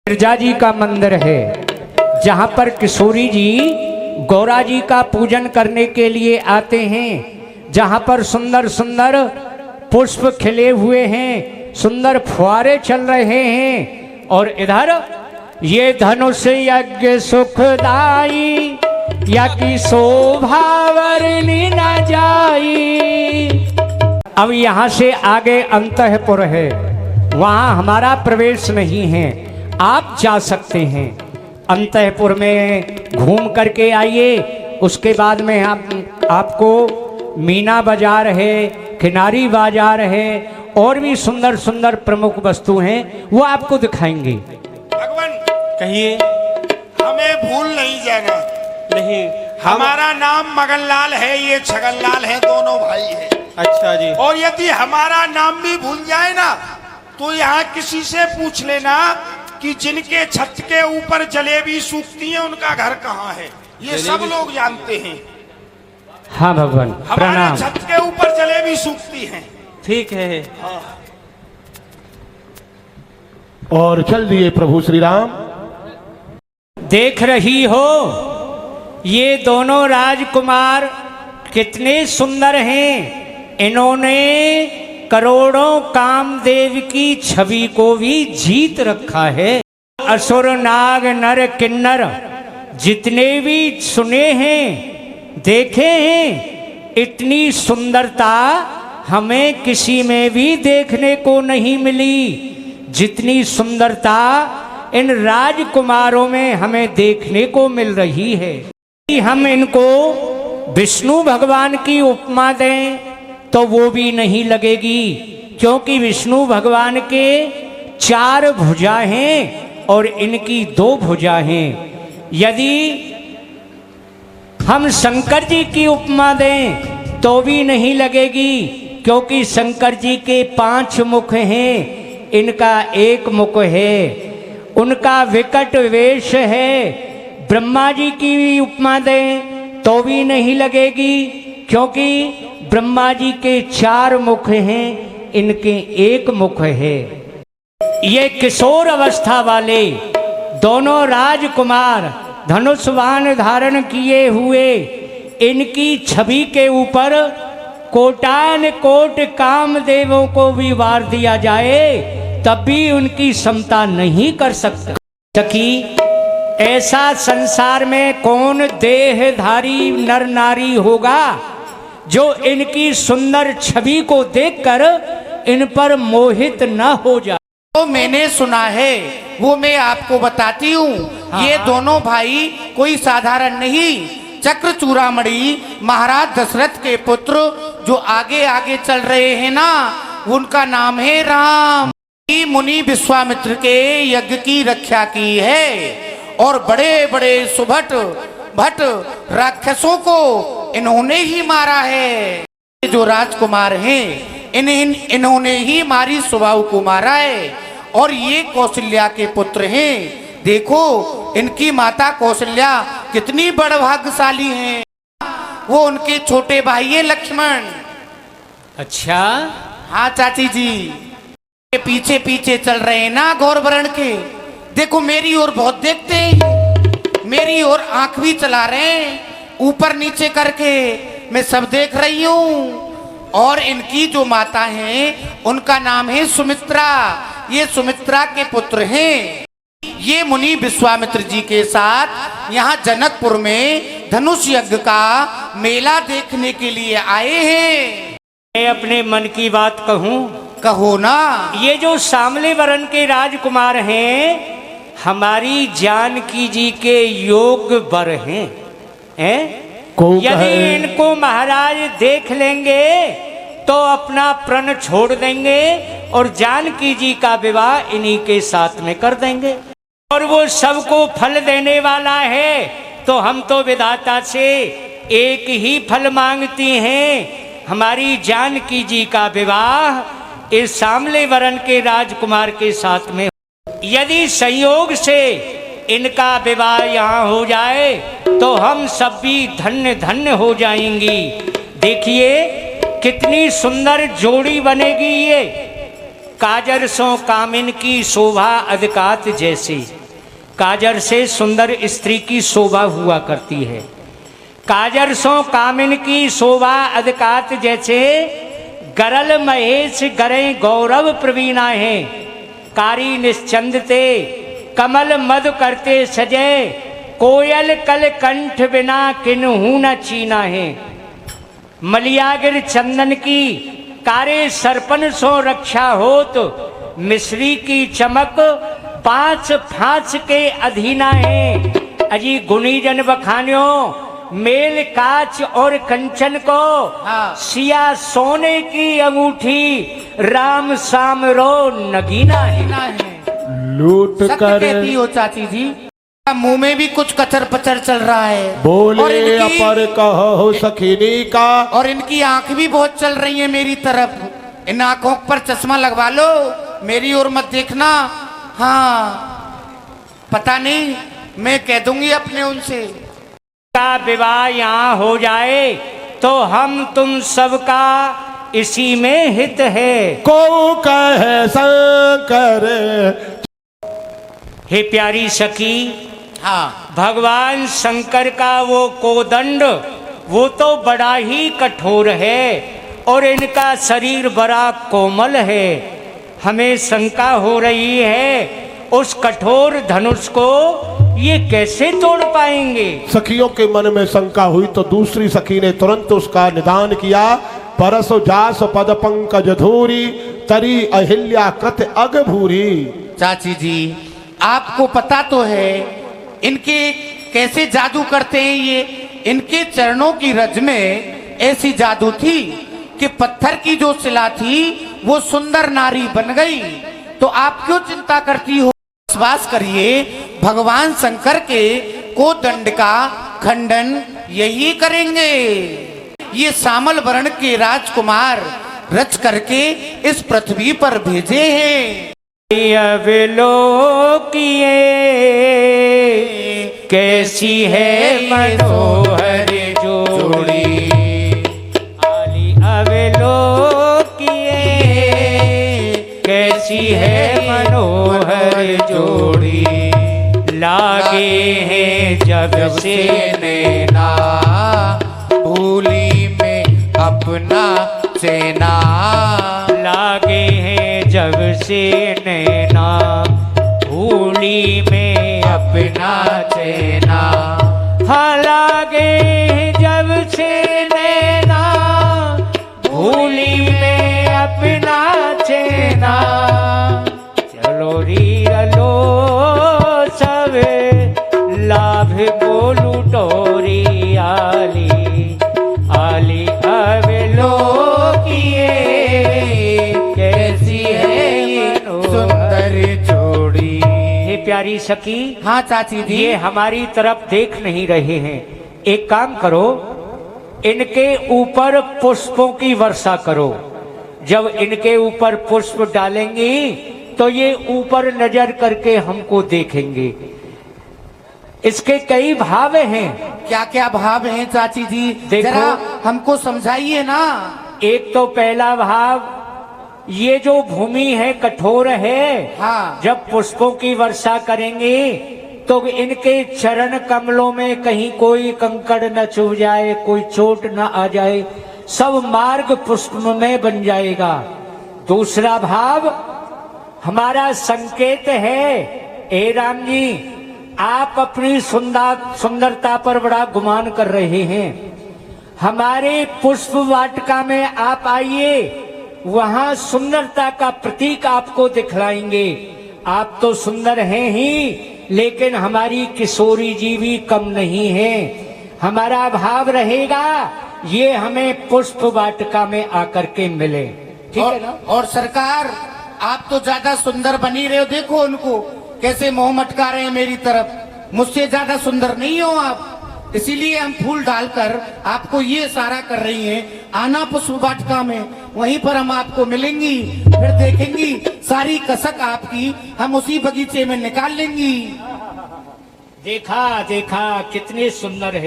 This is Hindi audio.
गिरजा जी का मंदिर है जहाँ पर किशोरी जी गौरा जी का पूजन करने के लिए आते हैं, जहाँ पर सुंदर सुंदर पुष्प खिले हुए हैं, सुंदर फुहारे चल रहे हैं। और इधर ये धनुष यज्ञ सुखदाई या की शोभा वर्णि न जाई। अब यहाँ से आगे अंतःपुर है, वहाँ हमारा प्रवेश नहीं है, आप जा सकते हैं। अंतःपुर में घूम करके आइए, उसके बाद में आपको मीना बाजार है, किनारी बाजार है, और भी सुंदर सुंदर प्रमुख वस्तु हैं, वो आपको दिखाएंगे। भगवान कहिए। हमें भूल नहीं जाना। नहीं, हमारा नाम मगनलाल है, ये छगनलाल है, दोनों भाई हैं। अच्छा जी। और यदि हमारा नाम भी भूल जाए ना, तो यहाँ किसी से पूछ लेना कि जिनके छत के ऊपर जलेबी सूखती है उनका घर कहाँ है। ये सब लोग जानते हैं। हाँ भगवान हमारे प्रणाम। छत के ऊपर जलेबी सूखती है। ठीक है। और चल दिए प्रभु श्री राम। देख रही हो ये दोनों राजकुमार कितने सुंदर हैं। इन्होंने करोड़ों कामदेव की छवि को भी जीत रखा है। असुर नाग नर किन्नर जितने भी सुने हैं, देखे हैं, इतनी सुंदरता हमें किसी में भी देखने को नहीं मिली जितनी सुंदरता इन राजकुमारों में हमें देखने को मिल रही है। हम इनको विष्णु भगवान की उपमा दें तो वो भी नहीं लगेगी, क्योंकि विष्णु भगवान के 4 भुजा हैं और इनकी 2 भुजा हैं। यदि हम शंकर जी की उपमा दें तो भी नहीं लगेगी, क्योंकि शंकर जी के 5 मुख हैं, इनका 1 मुख है। उनका विकट वेश है। ब्रह्मा जी की भी उपमा दें तो भी नहीं लगेगी, क्योंकि ब्रह्मा जी के 4 मुख हैं, इनके 1 मुख है। ये किशोर अवस्था वाले दोनों राजकुमार धनुष बाण धारण किए हुए, इनकी छवि के ऊपर कोटान कोट कामदेवों को भी वार दिया जाए तब भी उनकी क्षमता नहीं कर सकता कि ऐसा संसार में कौन देहधारी नर नारी होगा जो इनकी सुंदर छवि को देखकर इन पर मोहित न हो जाए। तो मैंने सुना है, वो मैं आपको बताती हूँ। ये दोनों भाई कोई साधारण नहीं, चक्र चूड़ामणि महाराज दशरथ के पुत्र जो आगे आगे चल रहे हैं ना, उनका नाम है राम। मुनि विश्वामित्र के यज्ञ की रक्षा की है और बड़े बड़े सुभट भट राक्षसों को इन्होंने ही मारा है। जो राजकुमार हैं इन्होंने ही मारी स्वभाव को मारा है। और ये कौशल्या के पुत्र हैं। देखो इनकी माता कौशल्या कितनी बड़भाग्यशाली हैं। वो उनके छोटे भाई है लक्ष्मण। अच्छा हाँ चाची जी, के पीछे पीछे चल रहे हैं ना गौर वर्ण के। देखो मेरी ओर बहुत देखते हैं, मेरी ओर आंख भी चला रहे हैं, ऊपर नीचे करके मैं सब देख रही हूँ। और इनकी जो माता हैं उनका नाम है सुमित्रा। ये सुमित्रा के पुत्र हैं। ये मुनि विश्वामित्र जी के साथ यहाँ जनकपुर में धनुष यज्ञ का मेला देखने के लिए आए हैं। मैं अपने मन की बात कहूँ? कहो ना। ये जो सामले वर्ण के राजकुमार हैं हमारी जानकी जी के योग्य वर हैं, यदि इनको महाराज देख लेंगे तो अपना प्रण छोड़ देंगे और जानकी जी का विवाह इन्हीं के साथ में कर देंगे। और वो सबको फल देने वाला है, तो हम तो विधाता से एक ही फल मांगती हैं, हमारी जानकी जी का विवाह इस सामले वर्ण के राजकुमार के साथ में। यदि संयोग से इनका विवाह यहाँ हो जाए तो हम सब भी धन्य धन्य हो जाएंगी। देखिए कितनी सुंदर जोड़ी बनेगी ये। काजर सो कामिन की शोभा अदकात जैसे। काजर से सुंदर स्त्री की शोभा हुआ करती है। काजर सो कामिन की शोभा अदकात जैसे, गरल महेश गरे गौरव प्रवीणा है। कारी निश्चंदते कमल मद करते सजे, कोयल कल कंठ बिना किन्हू न चीना है। मलियागिर चंदन की कारे सरपन सो रक्षा होत, मिश्री की चमक 5 फांस के अधीना है। अजी गुणीजन बखान्यो मेल काच और कंचन को, सिया सोने की अंगूठी राम साम रो नगीना है। लूट सत्य कर कहती हो चाची जी, मुंह में भी कुछ कचर पचर चल रहा है। और बोले इनकी- अपर कहो सखिनी का। और इनकी आंख भी बहुत चल रही है मेरी तरफ। इन आंखों पर चश्मा लगवा लो, मेरी ओर मत देखना। हाँ, पता नहीं, मैं कह दूंगी अपने उनसे। का विवाह यहाँ हो जाए तो हम तुम सबका इसी में हित है। को कहे शंकर। हे प्यारी सखी, हाँ, भगवान शंकर का वो कोदंड वो तो बड़ा ही कठोर है और इनका शरीर बड़ा कोमल है। हमें शंका हो रही है उस कठोर धनुष को ये कैसे तोड़ पाएंगे। सखियों के मन में शंका हुई तो दूसरी सखी ने तुरंत उसका निदान किया। परस जास पद पंकज धूरी, तरी अहिल्या कृत अग भूरी। चाची जी, आपको पता तो है इनके कैसे जादू करते हैं ये। इनके चरणों की रज में ऐसी जादू थी कि पत्थर की जो शिला थी वो सुंदर नारी बन गई। तो आप क्यों चिंता करती हो? विश्वास करिए, भगवान शंकर के कोदंड का खंडन यही करेंगे। ये श्यामल वर्ण के राजकुमार रच करके इस पृथ्वी पर भेजे हैं। अवलोकिए कैसी है मनोहर जोड़ी, आली अवलोकिए कैसी है मनोहर जोड़ी। लागे हैं जब से नैना भूली में अपना सेना। लागे हैं जब से नैना भूली में अपना चैना। हाँ, लागे हैं जब से नैना भूली में अपना चैना। चलो री लो सब लाभ को लुटोरी, आली आली अवलोकिए कैसी है ये सुंदर जोड़ी। हे प्यारी सखी, हाँ चाची जी, ये हमारी तरफ देख नहीं रहे हैं। एक काम करो, इनके ऊपर पुष्पों की वर्षा करो। जब इनके ऊपर पुष्प डालेंगी तो ये ऊपर नजर करके हमको देखेंगे। इसके कई भाव हैं। क्या क्या भाव हैं चाची जी? देखो, जरा हमको समझाइए ना। एक तो पहला भाव, ये जो भूमि है कठोर है। हाँ। जब पुष्पों की वर्षा करेंगे तो इनके चरण कमलों में कहीं कोई कंकड़ न चुभ जाए, कोई चोट न आ जाए, सब मार्ग पुष्प में बन जाएगा। दूसरा भाव हमारा संकेत है, ए राम जी, आप अपनी सुंदरता पर बड़ा गुमान कर रहे हैं। हमारे पुष्प वाटिका में आप आइए, वहां सुंदरता का प्रतीक आपको दिखलाएंगे। आप तो सुंदर हैं ही, लेकिन हमारी किशोरी जी भी कम नहीं है। हमारा भाव रहेगा ये हमें पुष्प वाटिका में आकर के मिले। ठीक है ना? और सरकार, आप तो ज्यादा सुंदर बनी रहे हो। देखो उनको कैसे मुंह मटका रहे हैं मेरी तरफ। मुझसे ज्यादा सुंदर नहीं हो आप, इसीलिए हम फूल डालकर आपको ये इशारा कर रही हैं, आना पुष्प वाटिका में, वहीं पर हम आपको मिलेंगी। फिर देखेंगी सारी कसक आपकी हम उसी बगीचे में निकाल लेंगी। देखा देखा कितने सुंदर है।